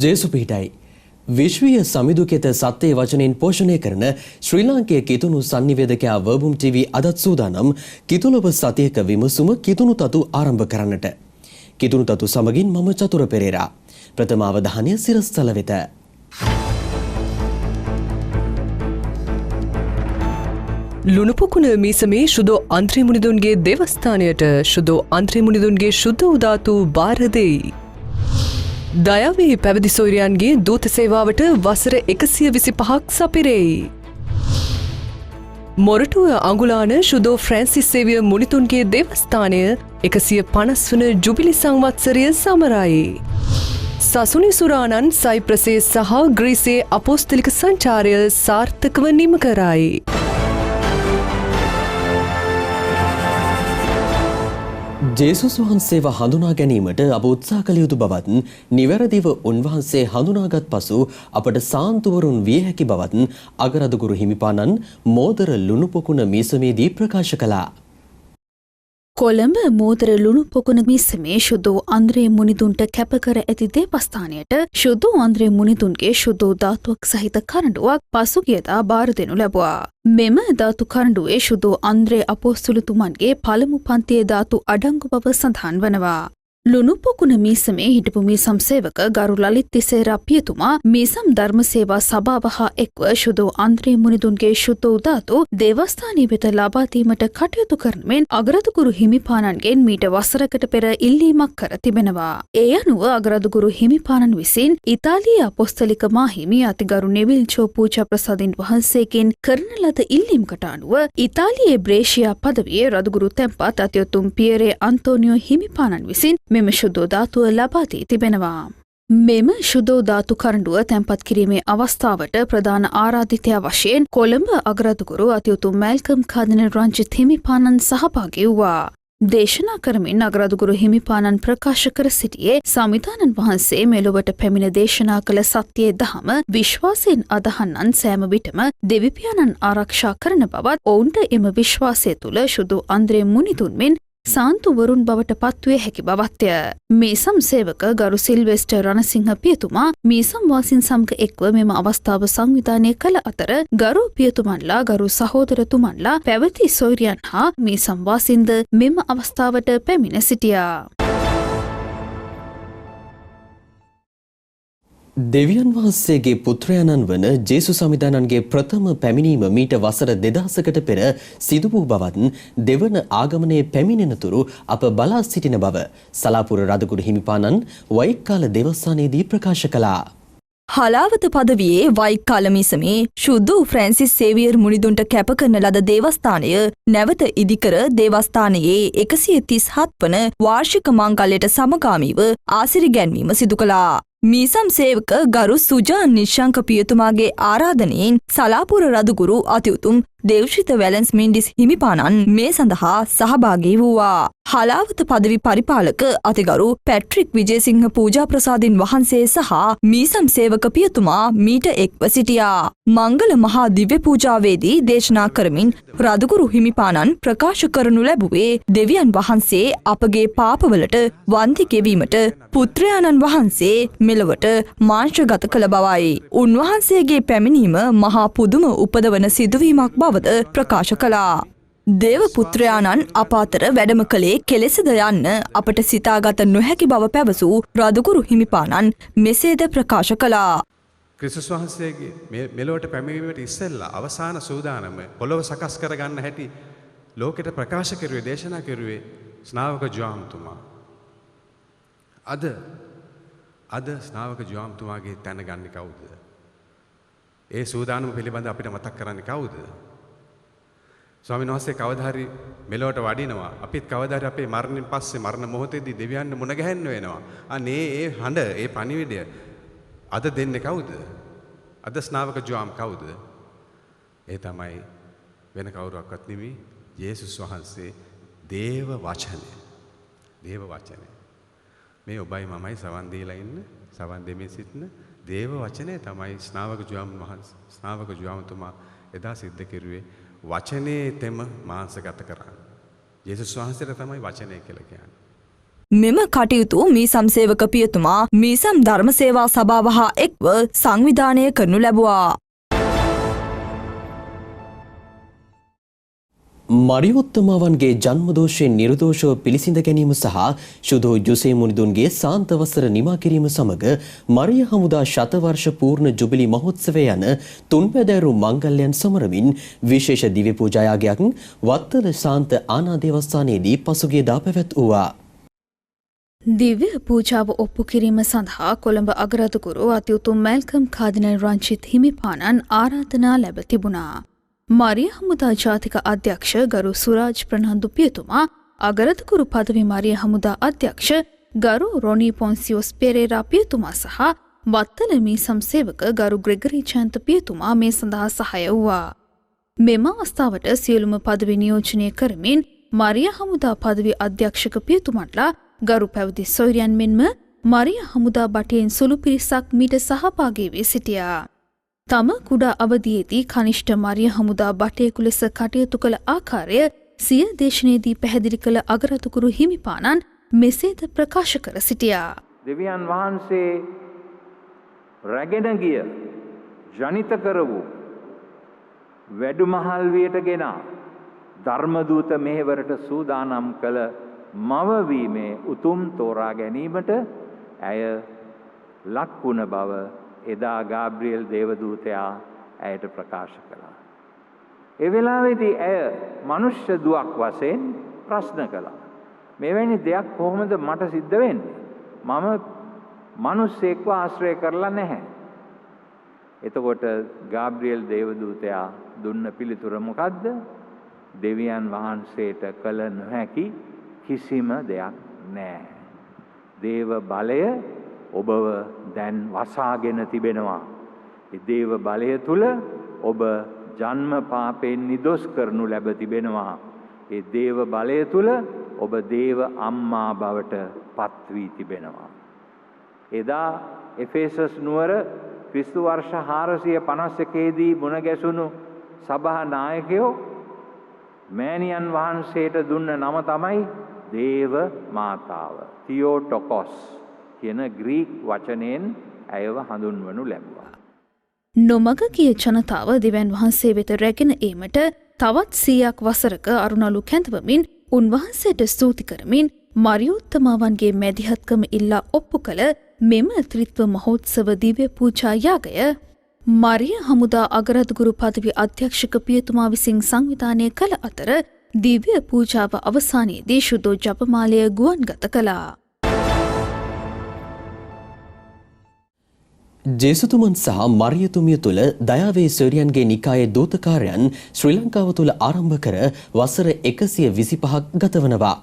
ජේසුපීටයි විශ්වීය සමිදුකෙත සත්‍යය වචනයෙන් පෝෂණය කරන ශ්‍රී ලාංකේය කිතුණු සංනිවේදකයා වර්බුම් TV අදත් සූදානම් කිතුලොබ සතියක විමසුම කිතුණු තතු ආරම්භ කරන්නට. කිතුණු තතු සමගින් මම චතුර පෙරේරා. ප්‍රථම අවධානය සිරස්තල වෙත. ලුණුපොකුණ මීසමේ ශුදෝ අන්ත්‍රීමුනිදුන්ගේ දේවස්ථානයට ශුදෝ අන්ත්‍රීමුනිදුන්ගේ ශුද්ධ උදාතු බාර දෙයි. දයාවේ පැවිදි සොයුරියන්ගේ දූත සේවාවට වසර 125ක් සපිරෙයි. මොරටුව අඟුලාන ශුදෝ ෆ්‍රැන්සිස් සේවියර් මුනිතුන්ගේ දේවස්ථානය 150 වන ජුබිලි සංවත්සරය සමරයි. සසුනි සුරානන් සයිප්‍රසේ සහ ග්‍රීසයේ අපොස්තලික සංචාරය සාර්ථකව නිම කරයි. ජේසුස් වහන්සේව හඳුනා ගැනීමට අප උත්සාහ කළ යුතු බවත් නිවැරදිව උන්වහන්සේ හඳුනාගත් පසු අපට සාන්තුවරුන් විය හැකි බවත් අගරදුගුරු හිමිපාණන් මෝදර ලුණුපොකුණ මීසමේදී ප්‍රකාශ කළා. කොළඹ මෝදර ලුණුපොකුණ මීසමේ ශුද්ධෝ අන්ද්‍රේ මුනිදුන්ට කැපකර ඇති දේවස්ථානයට ශුද්ධෝ අන්ද්‍රේ මුනිදුන්ගේ ශුද්ධෝ ධාතුවක් සහිත කරඬුවක් පසුගියදා බාර දෙනු ලැබුවා. මෙම ධාතු කරඬුවේ ශුද්ධෝ අන්ද්‍රේ අපොස්තුලතුමන්ගේ පළමු පන්තියේ ධාතු අඩංගු බව සඳහන් වනවා. ලුණුපොකුණ මීසමේ හිටපු මීසම් සේවක ගරු ලලිත් තිසේරා පියතුමා මීසම් ධර්ම සේවා සභාව හා එක්ව ශුද්ධෝ අන්ද්‍රේ මුනිදුන්ගේ ශුද්ධෝ ධාතු දේවස්ථානීය වෙත ලබා දීමට කටයුතු කරමින් අගරදුගුරු හිමිපාණන්ගෙන් මීට වසරකට පෙර ඉල්ලීමක් කර තිබෙනවා. ඒ අනුව අගරදුගුරු හිමිපාණන් විසින් ඉතාලියේ අපොස්තලික මාහිමි අතිගරු නෙවිල් චෝ පූජා ප්‍රසාදින් වහන්සේගෙන් කරන ලද ඉල්ලීමකට අනුව ඉතාලියේ බ්‍රේෂියා පදවියේ රදුගුරු තැන්පත් අතිඋතුම් පියරේ අන්තෝනියෝ හිමිපාණන් විසින් මෙම ශුද්ධෝ ධාතුව ලබා දී තිබෙනවා. මෙම ශුද්ධෝ ධාතු කරඬුව තැන්පත් කිරීමේ අවස්ථාවට ප්‍රධාන ආරාධිතයා වශයෙන් කොළඹ අගරදුගුරු අතිඋතුම් මැල්කම් කාදිනල් රංජිත් හිමිපාණන් සහභාගී වූවා. දේශනා කරමින් අගරදුගුරු හිමිපාණන් ප්‍රකාශ කර සිටියේ සමිධානන් වහන්සේ මෙලොවට පැමිණ දේශනා කළ සත්‍යයේ දහම විශ්වාසයෙන් අදහන්නන් සෑම විටම දෙවිපියාණන් ආරක්ෂා කරන බවත් ඔවුන්ට එම විශ්වාසය තුළ ශුද්ධෝ අන්ද්‍රේ මුනිදුන් මෙන් සාන්තුවරුන් බවට පත්වේ හැකි බවත්ය. මීසම් සේවක ගරු සිල්වෙස්ටර් රණසිංහ පියතුමා මීසම් වාසින් සමග එක්ව මෙම අවස්ථාව සංවිධානය කළ අතර ගරු පියතුමන්ලා ගරු සහෝදරතුමන්ලා පැවති සොයුරියන් හා මීසම් වාසින්ද මෙම අවස්ථාවට පැමිණ සිටියා. දෙවියන් වහන්සේගේ පුත්‍රයාණන් වන ජේසු සමිධානන්ගේ ප්‍රථම පැමිණීම මීට වසර 2000කට පෙර සිදු වූ බවත් දෙවන ආගමනයේ පැමිණෙනතුරු අප බලා සිටින බව සලාපුර රදකුරු හිමිපාණන් වෛක්කාල දේවස්ථානයේදී ප්‍රකාශ කළා. හලාවත පදවියේ වෛක්කාල මීසමේ ශුද්ධෝ ෆ්‍රැන්සිස් සේවියර් මුනිදුන්ට කැප කරන ලද දේවස්ථානය නැවත ඉදිකර දේවස්ථානයේ 137 වන වාර්ෂික මංගල්‍යයට සමගාමීව ආසිරි ගැන්වීම සිදු කළා. මීසම් සේවක ගරු සුජා නිශ්ශංක පියතුමාගේ ආරාධනයෙන් සලාපුර රදුගුරු අතිඋතුම් දේවශ්‍රිත වැලන්ස් මින්ඩිස් හිමිපාණන් මේ සඳහා සහභාගී වූවා. හලාවත පදවි පරිපාලක අතිගරු පැට්‍රික් විජේසිංහ පූජා ප්‍රසාදින් වහන්සේ සහ මීසම් සේවක පියතුමා මීට එක්ව සිටියා. මංගල මහා දිව්‍ය පූජාවේදී දේශනා කරමින් රදුගුරු හිමිපාණන් ප්‍රකාශ කරනු ලැබුවේ දෙවියන් වහන්සේ අපගේ පාපවලට වන්දි ගෙවීමට පුත්‍රයාණන් වහන්සේ මෙලොවට මාංශගත කළ බවයි. උන්වහන්සේගේ පැමිණීම මහා පුදුම උපදවන සිදුවීමක් බවද ප්‍රකාශ කළා. දේව පුත්‍රයාණන් අප අතර වැඩම කළේ කෙලෙසද යන්න අපට සිතාගත නොහැකි බව පැවසූ රදුගුරු හිමිපාණන් මෙසේද ප්‍රකාශ කළා. ක්‍රිස්තුස් වහන්සේගේ මෙලොවට පැමිණීමට ඉස්සෙල්ලා අවසාන සූදානම පොළොව සකස් කරගන්න හැටි ලෝකෙට ප්‍රකාශ කරුවේ දේශනා කරුවේ ස්නාවක ජෝහම්තුමා. අද ස්නාවක ජෝහම්තුමාගේ තැන ගන්නේ කවුද? ඒ සූදානම පිළිබඳ අපිට මතක් කරන්නේ කවුද? ස්වාමීන් වහන්සේ කවදා හරි මෙලොවට වඩිනවා. අපිත් කවදා හරි අපේ මරණයෙන් පස්සේ මරණ මොහොතේදී දෙවියන් මුණ ගැහෙන්න වෙනවා. අනේ ඒ හඬ, ඒ පණිවිඩය අද දෙන්නේ කවුද? අද ස්නාවක ජෝහම් කවුද? ඒ තමයි වෙන කවුරුවක්වත් නෙමෙයි යේසුස් වහන්සේ. දේව වචනය. දේව වචනය. මේ ඔබයි මමයි සවන් දීලා ඉන්න, සවන් දෙමින් සිටින දේව වචනය තමයි ස්නාවක ජෝහම්තුමා එදා සිද්ධ කෙරුවේ. වචනේ තෙම මාංශගත කරන්නේ. යේසුස් වහන්සේට තමයි වචනය කියලා කියන්නේ. මෙම කටයුතු මීසම් සේවක පියතුමා මීසම් ධර්ම සේවා සභාව හා එක්ව සංවිධානය කරනු ලැබුවා. මරියොත්තමාවන්ගේ ජන්මදෝෂයෙන් නිර්දෝෂව පිළිසිඳ ගැනීම සහ ශුදෝ ජුසේ මුනිදුන්ගේ සාන්ත වසර නිමා කිරීම සමග මරිය හමුදා ශතවර්ෂ පූර්ණ ජුබිලි මහෝත්සවය යන තුන්පැදෑරු මංගල්‍යයන් සමරමින් විශේෂ දිව්‍ය පූජායාගයක් වත්තල ශාන්ත ආනා දේවස්ථානයේදී පසුගියදා පැවැත්වුවා. දිව්‍ය පූජාව ඔප්පු කිරීම සඳහා කොළඹ අගරාදුගුරු අතිඋතුම් මැල්කම් කාදිනල් රංචිත් හිමිපාණන් ආරාධනා ලැබ තිබුණා. මරිය හමුදා ජාතික අධ්‍යක්ෂ ගරු සුරාජ් ප්‍රනාන්දු පියතුමා, අගරාදුගුරු පදවි මරිය හමුදා අධ්‍යක්ෂ ගරු රොනී පොන්සියෝස් පෙරේරා පියතුමා සහ වත්තල මීසම් සේවක ගරු ග්‍රෙගරි චන්ත පියතුමා මේ සඳහා සහාය වූවා. මෙම අවස්ථාවට සියලුම පදවි නියෝජනය කරමින් මරිය හමුදා පදවි අධ්‍යක්ෂක පියතුමන්ලා ගරු පැවිදි සොයුරියන් මෙන්ම මරිය හමුදා බටයෙන් සුළු පිරිසක් මීට සහභාගී වී සිටියා. තම කුඩා අවදියේදී කනිෂ්ඨ මරිය හමුදා බටයෙකු ලෙස කටයුතු කළ ආකාරය සිය දේශනයේදී පැහැදිලි කළ අගරාදුගුරු හිමිපාණන් මෙසේද ප්‍රකාශ කර සිටියා. දෙවියන් වහන්සේ රැගෙන ගිය ජනිත කර වූ වැඩුමහල් වියට ගෙන ධර්මදූත මෙහෙවරට සූදානම් කළ මවවීමේ උතුම් තෝරා ගැනීමට ඇය ලක් වුණ බව එදා ගාබ්‍රියෙල් දේවදූතයා ඇයට ප්‍රකාශ කළා. ඒ වෙලාවේදී ඇය මනුෂ්‍ය දුවක් වශයෙන් ප්‍රශ්න කළා. මෙවැනි දෙයක් කොහොමද මට සිද්ධ වෙන්නේ? මම මිනිස්සෙක්ව ආශ්‍රය කරලා නැහැ. එතකොට ගාබ්‍රියෙල් දේවදූතයා දුන්න පිළිතුර මොකද්ද? දෙවියන් වහන්සේට කළ නොහැකි කිසිම දෙයක් නැහැ. දේව බලය ඔබව දැන් වසාගෙන තිබෙනවා. ඒ දේව බලය තුල ඔබ ජන්ම පාපයෙන් නිදොස් කරනු ලැබ තිබෙනවා. ඒ දේව බලය තුල ඔබ දේව අම්මා බවට පත් වී තිබෙනවා. එදා එෆේසස් නුවර ක්‍රිස්තු වර්ෂ 451 දී මුණ ගැසුණු සභා නායකයෝ මෑණියන් වහන්සේට දුන්න නම තමයි දේව මාතාව. තියෝටොකොස් කියන ග්‍රීක් වචනයෙන් ඇයව හඳුන්වනු ලැබුවා. නොමග ගිය ජනතාව දෙවියන් වහන්සේ වෙත රැගෙන ඒමට තවත් 100ක් වසරක අරුණලු කැඳවමින් උන්වහන්සේට ස්තුති කරමින් මරියොත්තමාවන්ගේ මැදිහත්කම ඉල්ලා ඔප්පු කළ මෙම ත්‍රිත්ව මහෝත්සව දිව්‍ය පූජා යාගය මරිය හමුදා අගරාදුගුරු පදවි අධ්‍යක්ෂක පියතුමා විසින් සංවිධානය කළ අතර දිව්‍ය පූජාව අවසානයේදී ශුද්ධ ජපමාලය ගුවන්ගත කළා. ජේසුතුමන් සහ මරියතුමිය තුළ දයාවේ සොයුරියන්ගේ නිකායේ දූතකාරයන් ශ්‍රී ලංකාව තුළ ආරම්භ කර වසර 125ක් ගතවනවා.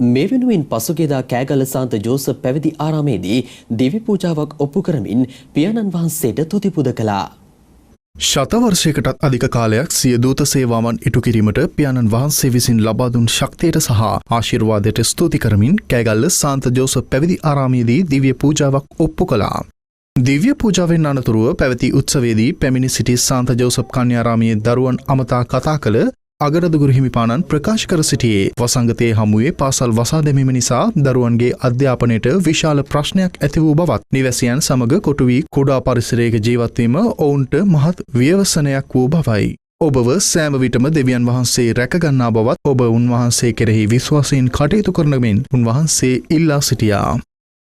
මේ වෙනුවෙන් පසුගියදා කෑගල්ල සාන්ත ජෝසප් පැවිදි ආරාමේදී දිව්‍ය පූජාවක් ඔප්පු කරමින් පියාණන් වහන්සේට තුති පුද කළා. ශතවර්ෂයකටත් අධික කාලයක් සිය දූත සේවාවන් ඉටු කිරීමට පියාණන් වහන්සේ විසින් ලබා දුන් ශක්තියට සහ ආශිර්වාදයට ස්තුති කරමින් කෑගල්ල සාන්ත ජෝසප් පැවිදි ආරාමයේදී දිව්‍ය පූජාවක් ඔප්පු කළා. දිව්‍ය පූජාවෙන් අනතුරුව පැවති උත්සවයේදී පැමිණි සිටි සාන්ත ජෝසප් කන්‍යාරාමයේ දරුවන් අමතා කතා කළ අගරාදුගුරු හිමිපාණන් ප්‍රකාශ කර සිටියේ වසංගතයේ හමුවේ පාසල් වසා දැමීම නිසා දරුවන්ගේ අධ්‍යාපනයට විශාල ප්‍රශ්නයක් ඇති වූ බවත් නිවැසියන් සමග කොටු වී කුඩා පරිසරයක ජීවත් වීම ඔවුන්ට මහත් ව්‍යවසනයක් වූ බවයි. ඔබව සෑම විටම දෙවියන් වහන්සේ රැකගන්නා බවත් ඔබ උන්වහන්සේ කෙරෙහි විශ්වාසයෙන් කටයුතු කරන මෙන් උන්වහන්සේ ඉල්ලා සිටියා.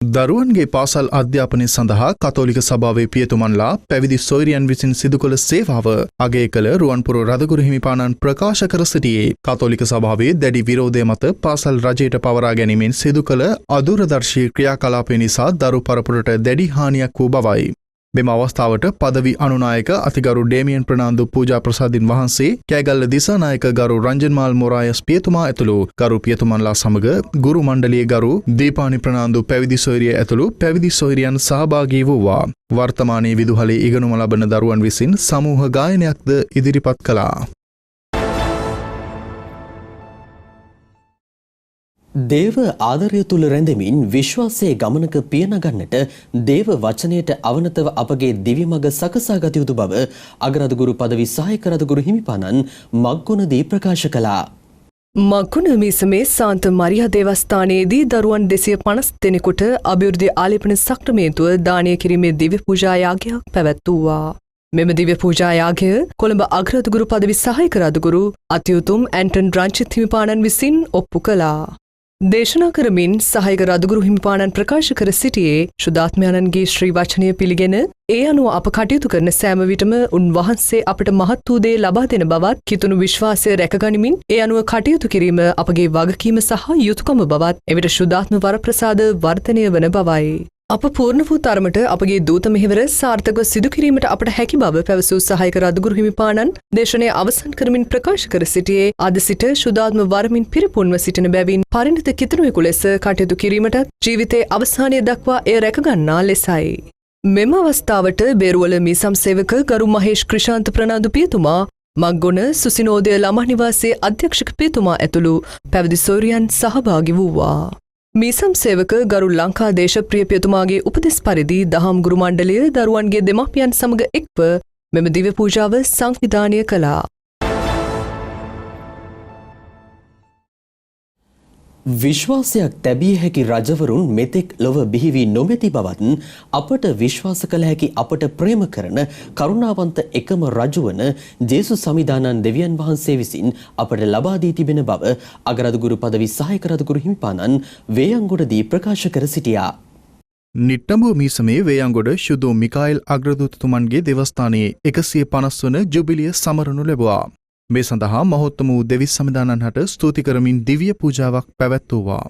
දරුවන්ගේ පාසල් අධ්‍යාපනය සඳහා කතෝලික සභාවේ පියතුමන්ලා පැවිදි සොයුරියන් විසින් සිදු කළ සේවාව අගය කළ රුවන්පුර රදගුරු හිමිපාණන් ප්‍රකාශ කර සිටියේ කතෝලික සභාවේ දැඩි විරෝධය මත පාසල් රජයට පවරා ගැනීමෙන් සිදු කළ අදූරදර්ශී ක්‍රියාකලාපය නිසා දරු පරපුරට දැඩි හානියක් වූ බවයි. මෙම අවස්ථාවට පදවි අනුනායක අතිගරු ඩේමියන් ප්‍රනාන්දු පූජා ප්‍රසාදින් වහන්සේ කෑගල්ල දිසානායක ගරු රංජන්මාල් මොරායස් පියතුමා ඇතුළු ගරු පියතුමන්ලා සමග ගුරු මණ්ඩලයේ ගරු දීපානි ප්‍රනාන්දු පැවිදි සොයුරිය ඇතුළු පැවිදි සොයුරියන් සහභාගී වූවා. වර්තමානයේ විදුහලේ ඉගෙනුම ලබන දරුවන් විසින් සමූහ ගායනයක්ද ඉදිරිපත් කළා. දේව ආදරය තුළ රැඳෙමින් විශ්වාසයේ ගමනක පියනගන්නට දේව වචනයට අවනතව අපගේ දිවි මඟ සකසා ගත යුතු බව අගරාදුගුරු පදවි සහායක රදගුරු හිමිපාණන් මග්ගුණදී ප්‍රකාශ කළා. මකුණ මිසමේ සාන්ත මරියා දේවස්ථානයේදී දරුවන් 250 දෙනෙකුට අභිවෘද්ධි ආලේපන සක්‍රමේන්තුව දානය කිරීමේ දිව්‍ය පූජා යාගයක් පැවැත්වුවා. මෙම දිව්‍ය පූජා යාගය කොළඹ අග්‍රදුගුරු පදවි සහායක රදුගුරු අතිඋතුම් ඇන්ටන් රංචිත් හිමිපාණන් විසින් ඔප්පු කළා. දේශනා කරමින් සහායක රදුගුරු හිමිපාණන් ප්‍රකාශ කර සිටියේ ශුද්ධාත්මයන්ගේ ශ්‍රී වචනය පිළිගෙන ඒ අනුව අප කටයුතු කරන සෑම විටම උන්වහන්සේ අපට මහත් වූ දේ ලබා දෙන බවත් කිතුණු විශ්වාසය රැකගනිමින් ඒ අනුව කටයුතු කිරීම අපගේ වගකීම සහ යුතුයකම බවත් එවිට ශුද්ධාත්ම වරප්‍රසාද වර්ධනය වන බවයි. අප පූර්ණ වූ තරමට අපගේ දූත මෙහෙවර සාර්ථකව සිදු කිරීමට අපට හැකි බව පැවසූ සහායක රදුගුරු හිමිපාණන් දේශනය අවසන් කරමින් ප්‍රකාශ කර සිටියේ අද සිට ශුද්ධාත්ම වරමින් පිරිපුන්ව සිටින බැවින් පරිණත කිතුණුවෙකු ලෙස කටයුතු කිරීමට ජීවිතයේ අවසානය දක්වා එය රැකගන්නා ලෙසයි. මෙම අවස්ථාවට බේරුවල මීසම් සේවක ගරු මහේෂ් ක්‍රිෂාන්ත ප්‍රනාන්දු පියතුමා මග්ගොන සුසිනෝදය ළමා නිවාසයේ අධ්‍යක්ෂක පියතුමා ඇතුළු පැවිදි සොයුරියන් සහභාගී වූවා. මීසම් සේවක ගරු ලංකා දේශප්‍රිය පියතුමාගේ උපදෙස් පරිදි දහම් ගුරු මණ්ඩලය දරුවන්ගේ දෙමාපියන් සමග එක්ව මෙම දිව්‍ය පූජාව සංවිධානය කළා. විශ්වාසයක් තැබිය හැකි රජවරුන් මෙතෙක් ලොව බිහි වී නොමැති බවත් අපට විශ්වාස කළ හැකි අපට ප්‍රේම කරන කරුණාවන්ත එකම රජු වන ජේසුස් සමිදානන් දෙවියන් වහන්සේ විසින් අපට ලබා දී තිබෙන බව අගරදුගුරු පදවි සහායක රදුගුරු හිමිපාණන් වේයන්ගොඩදී ප්‍රකාශ කර සිටියා. නිට්ටඹුව මීසමේ වේයන්ගොඩ ශුද්ධ මිකායිල් අග්‍රදූතතුමන්ගේ දෙවස්ථානයේ 150 වන ජුබිලිය සමරනු ලැබුවා. මේ සඳහා මහෝත්තම වූ දෙවිස් සමිදානන් හට ස්තුති කරමින් දිව්‍ය පූජාවක් පැවැත්වුවා.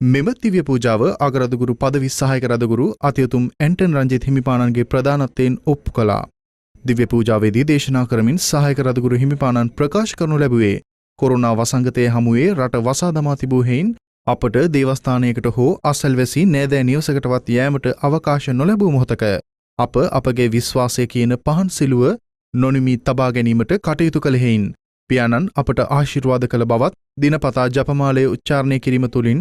මෙම දිව්‍ය පූජාව අගරදුගුරු පදවි සහායක රදුගුරු අතිඋතුම් ඇන්ටන් රංජිත් හිමිපාණන්ගේ ප්‍රධානත්වයෙන් ඔප්පු කළා. දිව්‍ය පූජාවේදී දේශනා කරමින් සහායක රදුගුරු හිමිපාණන් ප්‍රකාශ කරනු ලැබුවේ කොරෝනා වසංගතය හමුවේ රට වසා දමා තිබූ හේයින් අපට දේවස්ථානයකට හෝ අසල්වැසි නෑදෑ නිවසකටවත් යෑමට අවකාශ නොලැබූ මොහොතක අප අපගේ විශ්වාසය කියන පහන් සිලුව නොනිමි තබා ගැනීමට කටයුතු කළ හේයින් පියාණන් අපට ආශිර්වාද කළ බවත් දිනපතා ජපමාලය උච්චාරණය කිරීම තුළින්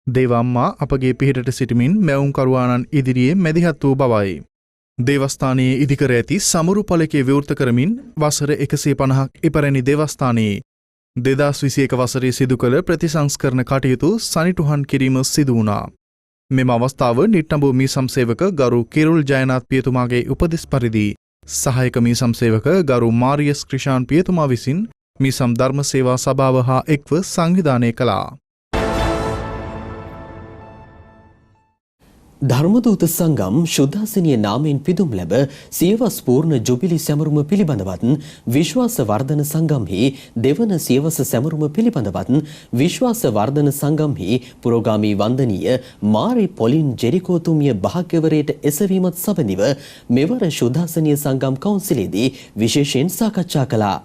දේවම්මා අපගේ පිහිටට සිටමින් මැවුම්කරුවාණන් ඉදිරියේ මැදිහත් වූ බවයි. දේවස්ථානයේ ඉදිකර ඇති සමරු පලකේ විවෘත කරමින් වසර 150ක් ඉපරැණි දේවස්ථානයේ 2021 වසරේ සිදු කළ ප්‍රතිසංස්කරණ කටයුතු සනිටුහන් කිරීම සිදු වුණා. මෙම අවස්ථාව නිට්ටඹුව මීසම් සේවක ගරු කිරුල් ජයනාත් පියතුමාගේ උපදෙස් පරිදි සහායක මීසම් සේවක ගරු මාරියස් ක්‍රිෂාන් පියතුමා විසින් මීසම් ධර්ම සේවා සභාව හා එක්ව සංවිධානය කළා. ධර්මදූත සංගම් ශුද්ධාසනීය නාමයෙන් පිදුම් ලැබ සියවස් පූර්ණ ජුබිලි සැමරුම පිළිබඳවත් විශ්වාස වර්ධන සංගම්හි දෙවන සියවස සැමරුම පිළිබඳවත් විශ්වාස වර්ධන සංගම්හි පුරෝගාමී වන්දනීය මාරි පොලින් ජෙරිකෝතුමිය භාග්‍යවරයට එසවීමත් සබඳිව මෙවර ශුද්ධාසනීය සංගම් කවුන්සිලේදී විශේෂයෙන් සාකච්ඡා කළා.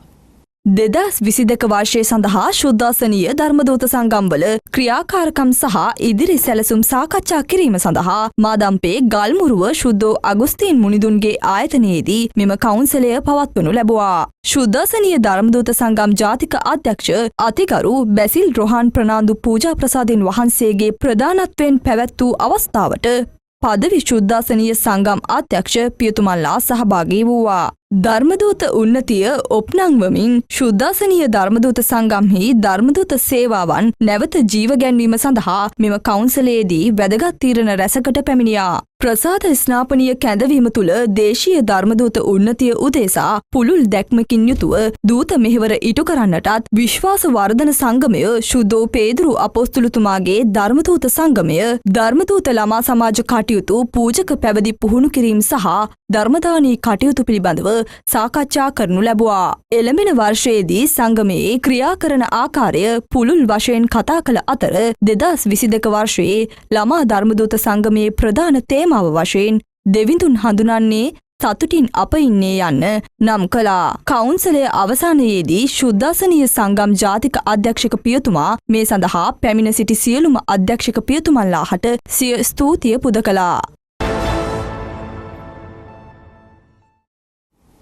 2022 වර්ෂය සඳහා ශුද්ධාසනීය ධර්මදූත සංගම්වල ක්‍රියාකාරකම් සහ ඉදිරි සැලසුම් සාකච්ඡා කිරීම සඳහා මාදම්පේ ගල්මුරුව ශුද්ධෝ අගුස්තීන් මුනිදුන්ගේ ආයතනයේදී මෙම කවුන්සලය පවත්වනු ලැබුවා. ශුද්ධාසනීය ධර්මදූත සංගම් ජාතික අධ්‍යක්ෂ අතිගරු බැසිල් රොහාන් ප්‍රනාන්දු පූජා ප්‍රසාදෙන් වහන්සේගේ ප්‍රධානත්වයෙන් පැවැත් වූ අවස්ථාවට පදවි ශුද්ධාසනීය සංගම් අධ්‍යක්ෂ පියතුමන්ලා සහභාගී වූවා. ධර්මදූත උන්නතිය ඔප්නංවමින් ශුද්ධාසනීය ධර්මදූත සංගම්හි ධර්මදූත සේවාවන් නැවත ජීව ගැන්වීම සඳහා මෙම කවුන්සලයේදී වැදගත් තීරණ රැසකට පැමිණියා. ප්‍රසාද ස්නාපනීය කැඳවීම තුළ දේශීය ධර්මදූත උන්නතිය උදෙසා පුළුල් දැක්මකින් යුතුව දූත මෙහෙවර ඉටු කරන්නටත් විශ්වාස වර්ධන සංගමය ශුද්ධෝ පේදුරු අපොස්තුලතුමාගේ ධර්මදූත සංගමය ධර්මදූත ළමා සමාජ කටයුතු පූජක පැවිදි පුහුණු කිරීම සහ ධර්මදානී කටයුතු පිළිබඳව සාකච්ඡා කරනු ලැබුවා. එළඹෙන වර්ෂයේදී සංගමයේ ක්‍රියා කරන ආකාරය පුළුල් වශයෙන් කතා කළ අතර 2022 වර්ෂයේ ළමා ධර්මදූත සංගමයේ ප්‍රධාන තේමාව වශයෙන් දෙවිඳුන් හඳුනන්නේ සතුටින් අප ඉන්නේ යන්න නම් කළා. කවුන්සලය අවසානයේදී ශුද්ධාසනීය සංගම් ජාතික අධ්‍යක්ෂක පියතුමා මේ සඳහා පැමිණ සිටි සියලුම අධ්‍යක්ෂක පියතුමන්ලාහට සිය ස්තුතිය පුද කළා.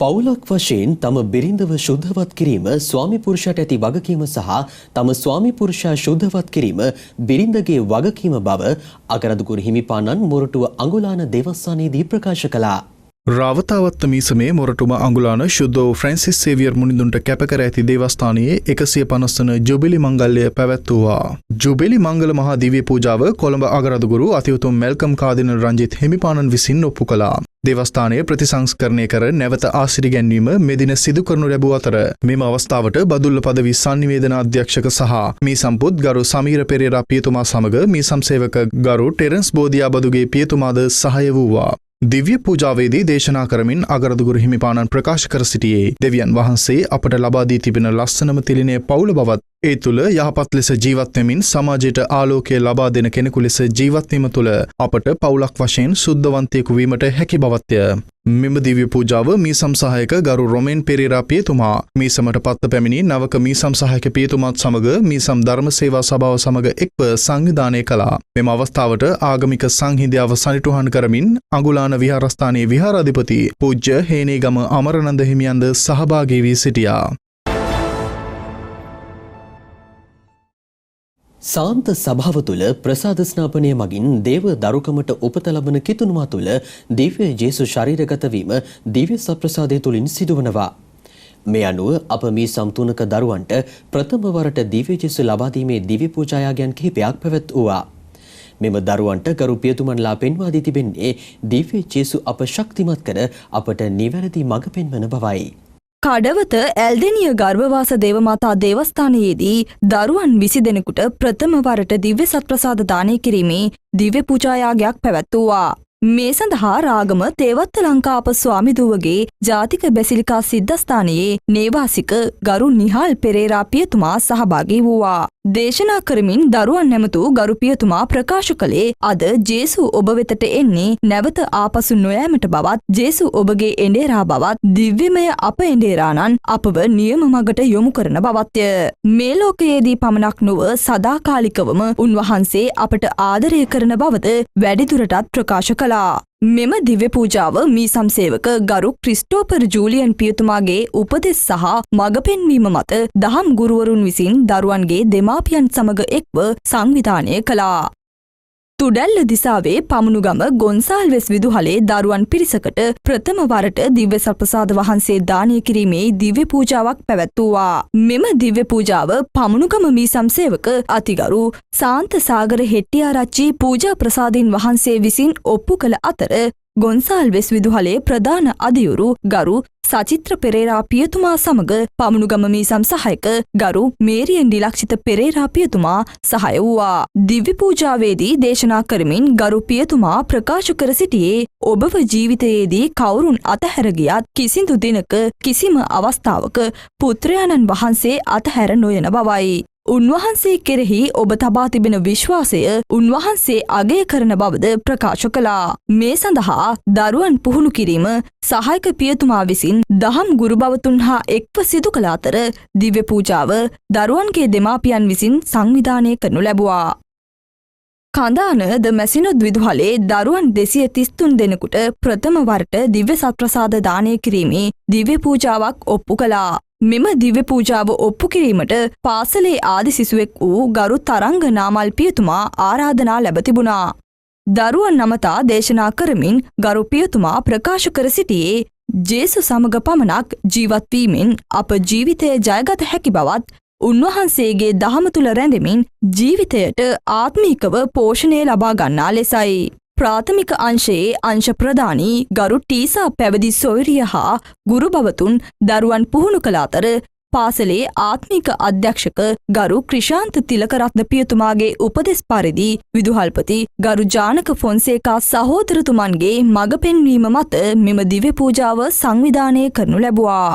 පවුලක් වශයෙන් තම බිරිඳව ශුද්ධවත් කිරීම ස්වාමි පුරුෂයාට ඇති වගකීම සහ තම ස්වාමි පුරුෂයා ශුද්ධවත් කිරීම බිරිඳගේ වගකීම බව අගරදුගුරු හිමිපාණන් මොරටුව අඟුලාන දේවස්ථානයේදී ප්‍රකාශ කළා. රාවතාවත්ත මීසමේ මොරටුම අඟුලාන ශුද්ධෝ ෆ්‍රැන්සිස් සේවියර් මුනිඳුන්ට කැපකර ඇති දේවස්ථානයේ 150 වන ජුබිලි මංගල්‍යය පැවැත්වුවා. ජුබිලි මංගල මහා දිව්‍ය පූජාව කොළඹ අගරදුගුරු අතිඋතුම් මෙල්කම් කාදිනල් රංජිත් හිමිපාණන් විසින් ඔප්පු කළා. දේවස්ථානය ප්‍රතිසංස්කරණය කර නැවත ආසිරි ගැන්වීම මෙදින සිදු කරනු ලැබූ අතර මෙම අවස්ථාවට බදුල්ල පදවි සංනිවේදන අධ්‍යක්ෂක සහ මේ සම්පුත් ගරු සමීර පෙරේරා පියතුමා සමග මේ සම්සේවක ගරු ටෙරන්ස් බෝධියා බදුගේ පියතුමාද සහාය වූවා. දිව්‍ය පූජාවේදී දේශනා කරමින් අගරදුගුරු හිමිපාණන් ප්‍රකාශ කර සිටියේ දෙවියන් වහන්සේ අපට ලබා දී තිබෙන ලස්සනම තිලිනය පවුල බවත් ඒ තුළ යහපත් ලෙස ජීවත් වෙමින් සමාජයට ආලෝකය ලබා දෙන කෙනෙකු ලෙස ජීවත් වීම තුළ අපට පවුලක් වශයෙන් සුද්ධවන්තයෙකු වීමට හැකි බවත්ය. මෙම දිව්‍ය පූජාව මීසම් සහායක ගරු රොමෙන් පෙරේරා පියතුමා මීසමට පත්ව පැමිණි නවක මීසම් සහායක පියතුමාත් සමග මීසම් ධර්ම සේවා සභාව සමග එක්ව සංවිධානය කළා. මෙම අවස්ථාවට ආගමික සංහිඳියාව සනිටුහන් කරමින් අඟුලාන විහාරස්ථානයේ විහාරාධිපති පූජ්‍ය හේනේගම අමරනන්ද හිමියන්ද සහභාගී වී සිටියා. සාන්ත සභාව තුළ ප්‍රසාද ස්නාපනය මගින් දේව දරුකමට උපත ලබන කිතුනුමා තුළ දිව්‍ය ජේසු ශරීරගත වීම දිව්‍ය සප්‍රසාදය තුළින් සිදුවනවා. මේ අනුව අප මේ සම්තුනක දරුවන්ට ප්‍රථම වරට දිව්‍ය ජේසු ලබා දීමේ දිව්‍ය පූජායාගයන් කිහිපයක් පැවැත්වුවා. මෙම දරුවන්ට ගරු පියතුමන්ලා පෙන්වා දී තිබෙන්නේ දිව්‍ය ජේසු අප ශක්තිමත් කර අපට නිවැරදි මඟ පෙන්වන බවයි. කඩවත ඇල්දෙනිය ගර්භවාස දේවමාතා දේවස්ථානයේදී දරුවන් 20 දෙනෙකුට ප්‍රථම වරට දිව්‍ය සත්ප්‍රසාද දානය කිරීමේ දිව්‍ය පූජායාගයක් පැවැත්වුවා. මේ සඳහා රාගම තේවත්ත ලංකාප ස්වාමිදුවගේ ජාතික බැසිලිකා සිද්ධස්ථානයේ නේවාසික ගරු නිහාල් පෙරේරා පියතුමා සහභාගී වූවා. දේශනා කරමින් දරුවන් නැමතු ගරු පියතුමා ප්‍රකාශ කළේ අද ජේසු ඔබ වෙතට එන්නේ නැවත ආපසු නොයෑමට බවත් ජේසු ඔබගේ එඬේරා බවත් දිව්‍යමය අප එඬේරාණන් අපව නියම මගට යොමු කරන බවත්ය. මේ ලෝකයේදී පමණක් නොව සදාකාලිකවම උන්වහන්සේ අපට ආදරය කරන බවද වැඩිදුරටත් ප්‍රකාශ කළා. මෙම දිව්‍ය පූජාව මී සම්සේවක ගරු ක්‍රිස්ටෝපර් ජූලියන් පියතුමාගේ උපදෙස් සහ මඟ පෙන්වීම මත දහම් ගුරුවරුන් විසින් දරුවන්ගේ දෙමාපියන් සමග එක්ව සංවිධානය කළා. තුඩැල්ල දිසාවේ පමුණුගම ගොන්සාල්වෙස් විදුහලේ දරුවන් පිරිසකට ප්‍රථම වරට දිව්‍ය සප්‍රසාද වහන්සේ දානය කිරීමේ දිව්‍ය පූජාවක් පැවැත්වුවා. මෙම දිව්‍ය පූජාව පමුණුගම මී සම්සේවක අතිගරු සාන්ත සාගර හෙට්ටිආරච්චි පූජා ප්‍රසාදීන් වහන්සේ විසින් ඔප්පු කළ අතර ගොන්සාල්වෙස් විදුහලේ ප්‍රධාන අධියුරු ගරු සචිත්‍ර පෙරේරා පියතුමා සමග පමුණුගම මීසම් සහායක ගරු මේරියන් ඩිලක්ෂිත පෙරේරා පියතුමා සහාය වූවා. දිව්‍ය පූජාවේදී දේශනා කරමින් ගරු පියතුමා ප්‍රකාශ කර සිටියේ ඔබව ජීවිතයේදී කවුරුන් අතහැර ගියත් කිසිදු දිනක කිසිම අවස්ථාවක පුත්‍රයාණන් වහන්සේ අතහැර නොයන බවයි. උන්වහන්සේ කෙරෙහි ඔබ තබා තිබෙන විශ්වාසය උන්වහන්සේ අගය කරන බවද ප්‍රකාශ කළා. මේ සඳහා දරුවන් පුහුණු කිරීම සහායක පියතුමා විසින් දහම් ගුරුබවතුන් හා එක්ව සිදු කළ අතර දිව්‍ය පූජාව දරුවන්ගේ දෙමාපියන් විසින් සංවිධානය කරනු ලැබුවා. කඳාන ද මැසිනොත් විදුහලේ දරුවන් 233 දෙනෙකුට ප්‍රථම වරට දිව්‍ය සත්ප්‍රසාද දානය කිරීමේ දිව්‍ය පූජාවක් ඔප්පු කළා. මෙම දිව්‍ය පූජාව ඔප්පු කිරීමට පාසලේ ආදි සිසුවෙක් වූ ගරු තරංග නාමල් පියතුමා ආරාධනා ලැබ තිබුණා. දරුවන් නමතා දේශනා කරමින් ගරු පියතුමා ප්‍රකාශ කර සිටියේ ජේසු සමග පමණක් ජීවත් වීමෙන් අප ජීවිතය ජයගත හැකි බවත් උන්වහන්සේගේ දහම තුල රැඳෙමින් ජීවිතයට ආත්මීකව පෝෂණය ලබා ගන්නා ලෙසයි. ප්‍රාථමික අංශයේ අංශ ප්‍රධානී ගරු ටීසා පැවිදි සොයුරිය හා ගුරුබවතුන් දරුවන් පුහුණු කළ අතර පාසලේ ආත්මික අධ්‍යක්ෂක ගරු ක්‍රිෂාන්ත තිලකරත්න පියතුමාගේ උපදෙස් පරිදි විදුහල්පති ගරු ජානක ෆොන්සේකා සහෝදරතුමන්ගේ මඟ පෙන්වීම මත මෙම දිව්‍ය පූජාව සංවිධානය කරනු ලැබුවා.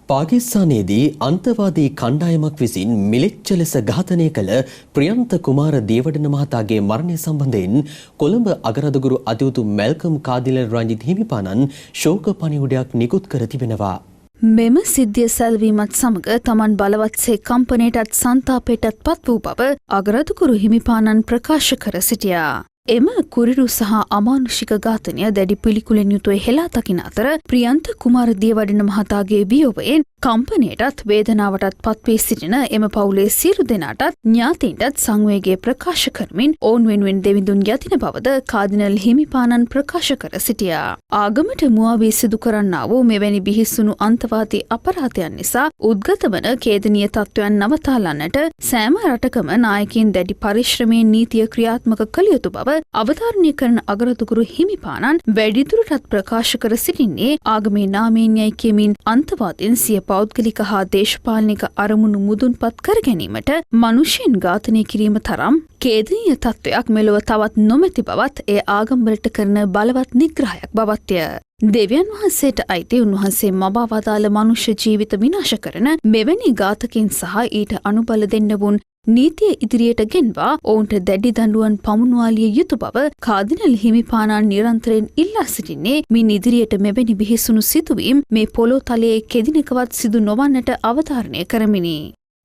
පාකිස්තානයේදී අන්තවාදී කණ්ඩායමක් විසින් මිලිච්ඡ ලෙස ඝාතනය කළ ප්‍රියන්ත කුමාර දේවඩන මහතාගේ මරණය සම්බන්ධයෙන් කොළඹ අගරදුගුරු අතිඋතුම් මෙල්කම් කාදිනල් රංජිත් හිමිපාණන් ශෝක පණිවුඩයක් නිකුත් කර තිබෙනවා. මෙම සිද්ධිය සැලවීමත් සමග තමන් බලවත්සේ කම්පනයටත් සන්තාපයටත් පත් වූ බව අගරදුගුරු හිමිපාණන් ප්‍රකාශ කර සිටියා. එම කුරිරු සහ අමානුෂික ඝාතනය දැඩි පිළිකුලෙන් යුතුව හෙලා දකින අතර ප්‍රියන්ත කුමාර දියවඩන මහතාගේ වියෝවයෙන් කම්පනයටත් වේදනාවටත් පත්වී සිටින එම පවුලේ සියලු දෙනාටත් ඥාතීන්ටත් සංවේගය ප්‍රකාශ කරමින් ඔවුන් වෙනුවෙන් දෙවිඳුන් යතින බවද කාදිනල් හිමිපාණන් ප්‍රකාශ කර සිටියා. ආගමට මුවාවී සිදු කරන්නා වූ මෙවැනි බිහිසුණු අන්තවාදී අපරාධයන් නිසා උද්ගත වන ඛේදනීය තත්ත්වයන් නවතාලන්නට සෑම රටකම නායකයින් දැඩි පරිශ්‍රමයෙන් නීතිය ක්‍රියාත්මක කළ යුතු බව අවධාරණය කරන අගරතුගුරු හිමිපාණන් වැඩිදුරටත් ප්‍රකාශ කර සිටින්නේ ආගමේ නාමයෙන් යයි කියමින් අන්තවාදීන් සිය පෞද්ගලික හා දේශපාලනික අරමුණු මුදුන්පත් කර ගැනීමට මනුෂ්‍යයන් ඝාතනය කිරීම තරම් ඛේදනීය තත්ත්වයක් මෙලොව තවත් නොමැති බවත් එය ආගම්වලට කරන බලවත් නිග්‍රහයක් බවත්ය. දෙවියන් වහන්සේට අයිති උන්වහන්සේ මබා වදාළ මනුෂ්‍ය ජීවිත විනාශ කරන මෙවැනි ඝාතකයන් සහ ඊට අනුබල දෙන්න වුන් නීතිය ඉදිරියට ගෙන්වා ඔවුන්ට දැඩි දඬුවම් පමුණුවාලිය යුතු බව කාදිනල් හිමිපාණන් නිරන්තරයෙන් ඉල්ලා සිටින්නේ මින් ඉදිරියට මෙවැනි බිහිසුණු සිදුවීම් මේ පොළොව තලයේ කෙදිනකවත් සිදු නොවන්නට අවධාරණය කරමිනි.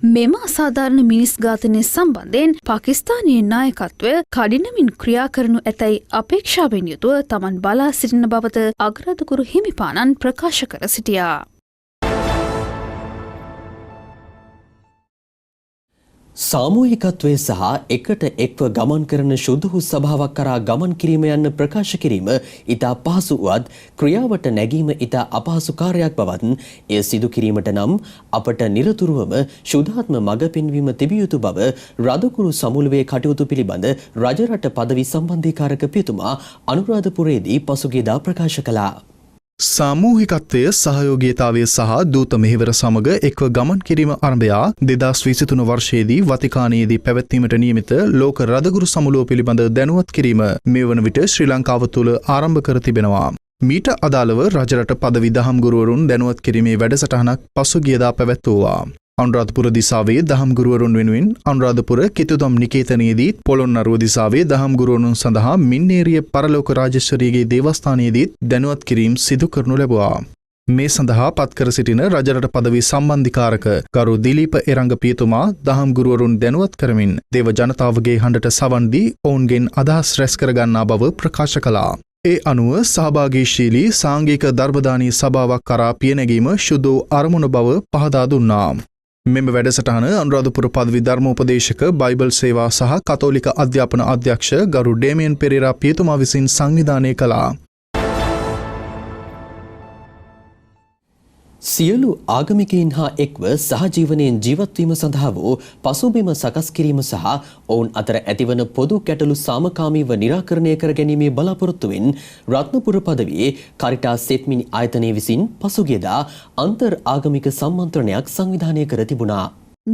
මෙම අසාධාරණ මිනිස් ඝාතනය සම්බන්ධයෙන් පාකිස්තානයේ නායකත්වය කඩිනමින් ක්‍රියා කරනු ඇතැයි අපේක්ෂාවෙන් යුතුව තමන් බලා සිටින බවද අගරාධකුරු හිමිපාණන් ප්‍රකාශ කර සිටියා. සාමූහිකත්වය සහ එකට එක්ව ගමන් කරන ශුද්ධ සභාවක් කරා ගමන් කිරීම යන්න ප්‍රකාශ කිරීම ඉතා පහසු වුවත් ක්‍රියාවට නැගීම ඉතා අපහසු කාර්යයක් බවත් එය සිදු කිරීමට නම් අපට නිරතුරුවම ශුද්ධාත්ම මඟ පෙන්වීම තිබිය යුතු බව රදකුරු සමුළුවේ කටයුතු පිළිබඳ රජරට පදවි සම්බන්ධීකාරක පියතුමා අනුරාධපුරයේදී පසුගියදා ප්‍රකාශ කළා. සාමූහිකත්වය සහයෝගීතාවය සහ දූත මෙහෙවර සමග එක්ව ගමන් කිරීම ආරම්භයා 2023 වර්ෂයේදී වතිකානයේදී පැවැත්වීමට නියමිත ලෝක රදගුරු සමුළුව පිළිබඳ දැනුවත් කිරීම මේ වන විට ශ්‍රී ලංකාව තුළ ආරම්භ කර තිබෙනවා. මීට අදාළව රජරට පදවි දහම් ගුරුවරුන් දැනුවත් කිරීමේ වැඩසටහනක් පසුගියදා පැවැත්වුවා. අනුරාධපුර දිසාවේ දහම් ගුරුවරුන් වෙනුවෙන් අනුරාධපුර කිතුදම් නිකේතනයේදී පොළොන්නරුව දිසාවේ දහම් ගුරුවරුන් සඳහා මින්නේරිය පරලෝක රාජේශ්වරියගේ දේවස්ථානයේදී දැනුවත් කිරීම සිදු කරනු ලැබුවා. මේ සඳහා පත්කර සිටින රජරට පදවි සම්බන්ධිකාරක ගරු දිලීප එරංග පියතුමා දහම් ගුරුවරුන් දැනුවත් කරමින් දේව ජනතාවගේ හඬට සවන් දී ඔවුන්ගෙන් අදහස් රැස් කරගන්නා බව ප්‍රකාශ කළා. ඒ අනුව සහභාගීශීලී සාංගික ධර්මදානී සභාවක් කරා පියනැගීම ශුද්ධ අරමුණ බව පහදා දුන්නා. මෙම වැඩසටහන අනුරාධපුර පදවි ධර්මෝපදේශක බයිබල් සේවා සහ කතෝලික අධ්‍යාපන අධ්‍යක්ෂ ගරු ඩේමියන් පෙරේරා පියතුමා විසින් සංවිධානය කළා. සියලු ආගමිකයින් හා එක්ව සහජීවනයෙන් ජීවත්වීම සඳහා වූ පසුබිම සකස් කිරීම සහ ඔවුන් අතර ඇතිවන පොදු ගැටලු සාමකාමීව නිරාකරණය කර ගැනීමේ බලාපොරොත්තුවෙන් රත්නපුර පදවියේ කරිටා සෙත්මිනි ආයතනය විසින් පසුගියදා අන්තර් ආගමික සම්මන්ත්‍රණයක් සංවිධානය කර තිබුණා.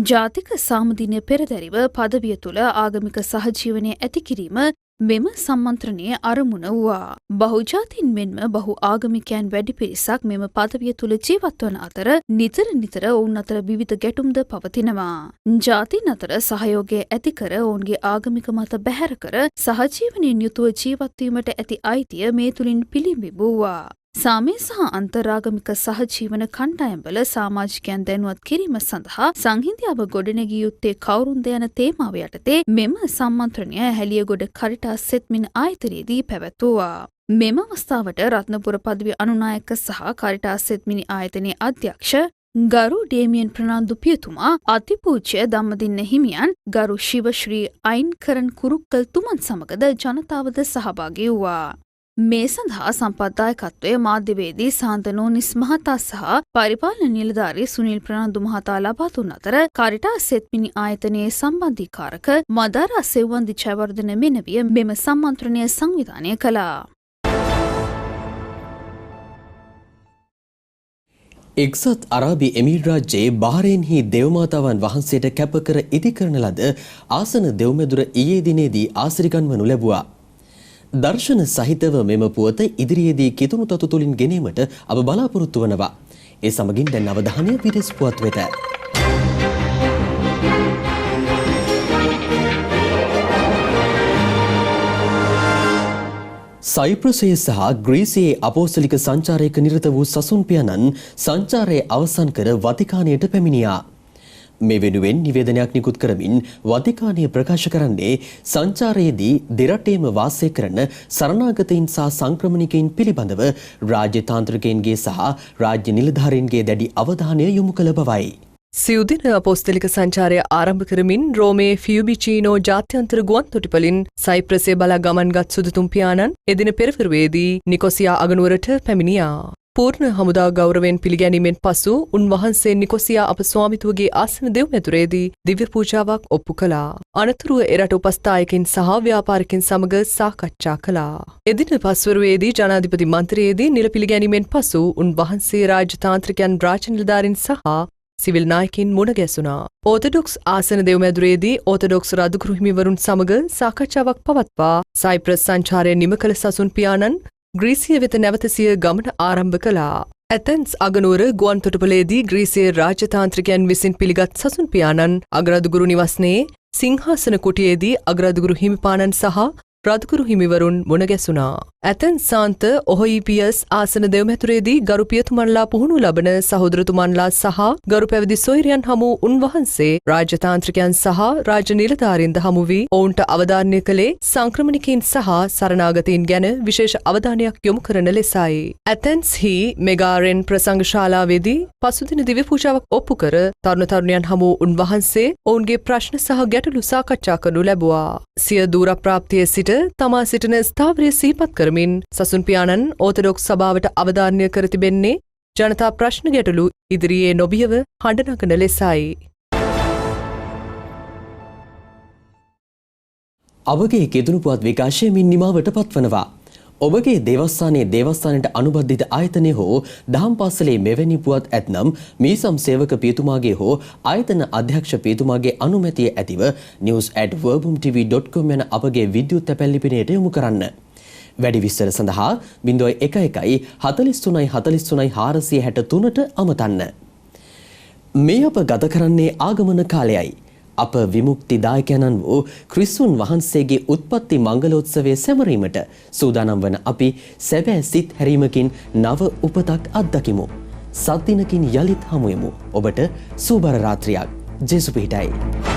ජාතික සාමදිනය පෙරදැරිව පදවිය තුළ ආගමික සහජීවනය ඇති කිරීම මෙම සම්මන්ත්‍රණය අරමුණ වූවා. බහුජාතින් මෙන්ම බහු ආගමිකයන් වැඩි පිරිසක් මෙම පදවිය තුළ ජීවත්වන අතර නිතර ඔවුන් අතර විවිධ ගැටුම්ද පවතිනවා. ජාතින් අතර සහයෝගය ඇති කර ඔවුන්ගේ ආගමික මත බැහැර කර සහජීවනයෙන් යුතුව ජීවත්වීමට ඇති අයිතිය මේ තුළින් පිළිඹිබුවා. සාමය සහ අන්තරාගමික සහජීවන කණ්ඩායම්වල සමාජිකයන් දැනුවත් කිරීම සඳහා සංහිඳියාව ගොඩනැගිය යුත්තේ කවුරුන්ද යන තේමාව යටතේ මෙම සම්මන්ත්‍රණය හැලියගොඩ කරිටා සෙත්මින් ආයතනයේදී පැවැත්වුවා. මෙම අවස්ථාවට රත්නපුර පදවි අනුනායක සහ කරිටා සෙත්මිනි ආයතනයේ අධ්‍යක්ෂ ගරු ඩේමියන් ප්‍රනාන්දු පියතුමා, අතිපූජ්‍ය ධම්මදින්න හිමියන්, ගරු ශිවශ්‍රී අයින්කරන් කුරුක්කල් තුමන් සමගද ජනතාවද සහභාගී වූවා. මේ සඳහා සම්පත්දායකත්වය මාධ්‍යවේදී සාන්තනෝනිස් මහතා සහ පරිපාලන නිලධාරී සුනිල් ප්‍රනාන්දු මහතා ලබා දුන් අතර කරිටා සෙත්මිනි ආයතනයේ සම්බන්ධීකාරක මදාරා සෙව්වන්දි ජයවර්ධන මෙනවිය මෙම සම්මන්ත්‍රණය සංවිධානය කළා. එක්සත් අරාබි එමිරාජ්‍යයේ බහරේන්හි දෙව්මාතාවන් වහන්සේට කැපකර ඉදිකරන ලද ආසන දෙව්මැදුර ඊයේ දිනේදී ආසිරිගන්වනු ලැබුවා. දර්ශන සහිතව මෙම පුවත ඉදිරියේදී කිතුණු තතු තුලින් ගෙනීමට අප බලාපොරොත්තු වනවා. ඒ සමගින් දැන් අවධානය විදේශ පුවත් වෙත. සයිප්‍රසයේ සහ ග්‍රීසියේ අපෝස්තලික සංචාරයක නිරත වූ සසුන් පියාණන් සංචාරයේ අවසන් කර වතිකානයට පැමිණියා. මේ වෙනුවෙන් නිවේදනයක් නිකුත් කරමින් වතිකානය ප්‍රකාශ කරන්නේ සංචාරයේදී දෙරටේම වාසය කරන සරණාගතයින් සහ සංක්‍රමණිකයින් පිළිබඳව රාජ්‍ය තාන්ත්‍රිකයින්ගේ සහ රාජ්‍ය නිලධාරීන්ගේ දැඩි අවධානය යොමු කළ බවයි. සියුදින අපොස්තලික සංචාරය ආරම්භ කරමින් රෝමේ ෆියුබිචීනෝ ජාත්‍යන්තර ගුවන් තොටුපළින් සයිප්‍රසය බලා ගමන්ගත් සුදුතුම් පියාණන් එදින පෙරවරුවේදී නිකොසියා අගනුවරට පැමිණියා. පූර්ණ හමුදා ගෞරවයෙන් පිළිගැනීමෙන් පසු උන්වහන්සේ නිකොසියා අප ස්වාමිතුවගේ ආසන දෙව්මැදුරේදී දිව්‍ය පූජාවක් ඔප්පු කළා. අනතුරුව එරට උපස්ථායකින් සහ ව්‍යාපාරිකින් සමග සාකච්ඡා කළා. එදින පස්වරුවේදී ජනාධිපති මන්ත්‍රයේදී නිල පිළිගැනීමෙන් පසු උන්වහන්සේ රාජ්‍ය තාන්ත්‍රිකයන් රාජ්‍ය නිලධාරීන් සහ සිවිල් නායකින් මුණ ගැසුණා. ඕතඩොක්ස් ආසන දෙව්මැදුරේදී ඕතඩොක්ස් රදුගුරු හිමිවරුන් සමග සාකච්ඡාවක් පවත්වා සයිප්‍රස් සංචාරය නිම කළ සසුන් පියාණන් ග්‍රීසිය වෙත නැවත සිය ගමන ආරම්භ කළා. ඇතැන්ස් අගනුවර ගුවන් තොටුපළේදී ග්‍රීසිය රාජ්‍යතාන්ත්‍රිකයන් විසින් පිළිගත් සසුන් පියාණන් අගරදුගුරු නිවස්නේ සිංහාසන කුටියේදී අගරදුගුරු හිමිපාණන් සහ රදුගුරු හිමිවරුන් මුණ ගැසුණා. ඇතැන්ස් සාන්ත ඔහොයිපියස් ආසන දෙව්මැතුරේදී ගරු පියතුමන්ලා පුහුණු ලබන සහෝදරතුමන්ලා සහ ගරු පැවිදි සොයුරියන් හමු උන්වහන්සේ රාජ්‍යතාන්ත්‍රිකයන් සහ රාජ්‍ය නිලධාරීන්ද හමු වී ඔවුන්ට අවධාරණය කළේ සංක්‍රමණිකයින් සහ සරණාගතයින් ගැන විශේෂ අවධානයක් යොමු කරන ලෙසයි. ඇතැන්ස්හි මෙගාරෙන් ප්‍රසංග ශාලාවේදී පසුදින දිව්‍ය පූජාවක් ඔප්පු කර තරුණ තරුණියන් හමු උන්වහන්සේ ඔවුන්ගේ ප්‍රශ්න සහ ගැටලු සාකච්ඡා කරනු ලැබුවා. සිය දූරප්‍රාප්තියේ සිට තමා සිටින ස්ථාවරය සිහිපත් කරමින් සසුන් පියාණන් ඕතඩොක්ස් සභාවට අවධාරණය කර තිබෙන්නේ ජනතා ප්‍රශ්න ගැටලු ඉදිරියේ නොබියව හඬ නගන ලෙසයි. ඔබගේ කිදුණු පුවත් විකාශයමින් නිමාවට පත්වනවා. ඔබගේ දේවස්ථානයේ දේවස්ථානයට අනුබද්ධිත ආයතනය හෝ දහම් පාසලේ මෙවැනි පුවත් ඇත්නම් මීසම් සේවක පියතුමාගේ හෝ ආයතන අධ්‍යක්ෂ පියතුමාගේ අනුමැතිය ඇතිව news@verbumtv.com යන අපගේ විද්‍යුත් තැපැල්ලිපිනයට යොමු කරන්න. වැඩි විස්තර සඳහා 01 43 43 463ට අමතන්න. මේ අප ගත කරන්නේ ආගමන කාලයයි. අප විමුක්තිදායකයන්න් වූ ක්‍රිස්තුන් වහන්සේගේ උත්පත්ති මංගලෝත්සවය සැමරීමට සූදානම් වන අපි සැබෑ සිත් හැරීමකින් නව උපතක් අත්දකිමු. සත් දිනකින් යළිත් හමුවෙමු. ඔබට සුබ රාත්‍රියක්. ජේසු පිහිටයි.